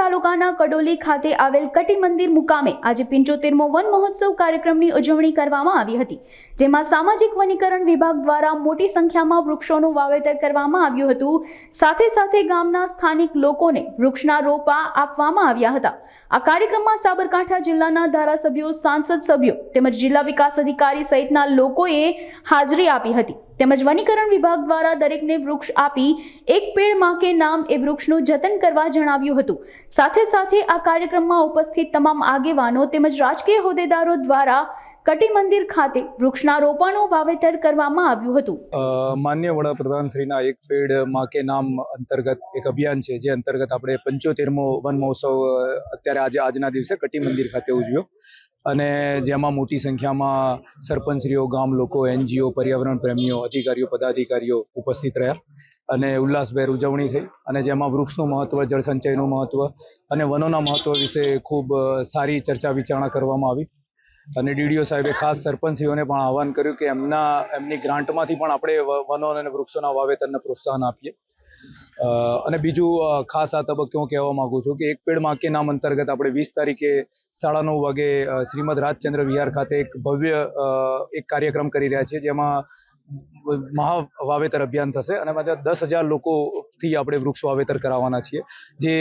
તાલુકાના કડોલી ખાતે આવેલ કટી મંદિર મુકામે આજે 75મો વન મહોત્સવ કાર્યક્રમની ઉજવણી કરવામાં આવી હતી, જેમાં સામાજિક વનીકરણ વિભાગ દ્વારા મોટી સંખ્યામાં વૃક્ષોનું વાવેતર કરવામાં આવ્યું હતું। સાથે સાથે ગામના સ્થાનિક લોકોને વૃક્ષના રોપા આપવામાં આવ્યા હતા। આ કાર્યક્રમમાં સાબરકાંઠા જિલ્લાના ધારાસભ્યો, સાંસદ સભ્યો તેમજ જિલ્લા વિકાસ અધિકારી સહિતના લોકોએ હાજરી આપી હતી। તેમજ વનીકરણ વિભાગ દ્વારા દરેકને વૃક્ષ આપી એક પેડ માં કે નામ એ વૃક્ષનું જતન કરવા જણાવ્યું હતું। સાથે સાથે આ કાર્યક્રમમાં ઉપસ્થિત તમામ આગેવાનો તેમજ રાજકીય હોદ્દેદારો દ્વારા કટી મંદિર ખાતે વૃક્ષના રોપાનું વાવેતર કરવામાં આવ્યું હતું। માન્ય વડાપ્રધાન શ્રીના એક પેડ માં કે નામ અંતર્ગત એક અભિયાન છે, જે અંતર્ગત આપણે 75મો વન મહોત્સવ અત્યારે આજના દિવસે કટી મંદિર ખાતે ઉજવ્યો અને જેમાં મોટી સંખ્યામાં સરપંચશ્રીઓ, ગામ લોકો, NGO, પર્યાવરણ પ્રેમીઓ, અધિકારીઓ, પદાધિકારીઓ ઉપસ્થિત રહ્યા અને ઉલ્લાસભેર ઉજવણી થઈ અને જેમાં વૃક્ષનું મહત્વ, જળ સંચયનું મહત્વ અને વનોના મહત્વ વિશે ખૂબ સારી ચર્ચા વિચારણા કરવામાં આવી અને DDO સાહેબે ખાસ સરપંચશ્રીઓને પણ આહવાન કર્યું કે એમની ગ્રાન્ટમાંથી પણ આપણે વનો અને વૃક્ષોના વાવેતરને પ્રોત્સાહન આપીએ। અને બીજું ખાસ આ તબક્કે હું કહેવા માંગુ છું કે એક પેડ માં કે નામ અંતર્ગત આપણે 20 તારીખે 9:30 વાગે શ્રીમદ રાજચંદ્ર વિહાર ખાતે એક ભવ્ય એક કાર્યક્રમ કરી રહ્યા છીએ, જેમાં મહા વાવેતર અભિયાન થશે અને એમાં 10,000 લોકોથી આપણે વૃક્ષ વાવેતર કરાવવાના છીએ, જે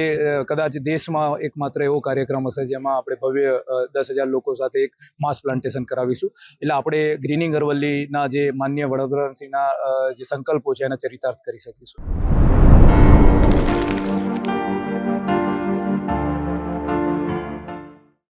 કદાચ દેશમાં એકમાત્ર એવો કાર્યક્રમ હશે જેમાં આપણે ભવ્ય 10,000 લોકો સાથે એક માસ પ્લાન્ટેશન કરાવીશું। એટલે આપણે ગ્રીનિંગ અરવલ્લીના જે માન્ય વડાપ્રધાનશ્રીના જે સંકલ્પો છે એને ચરિતાર્થ કરી શકીશું।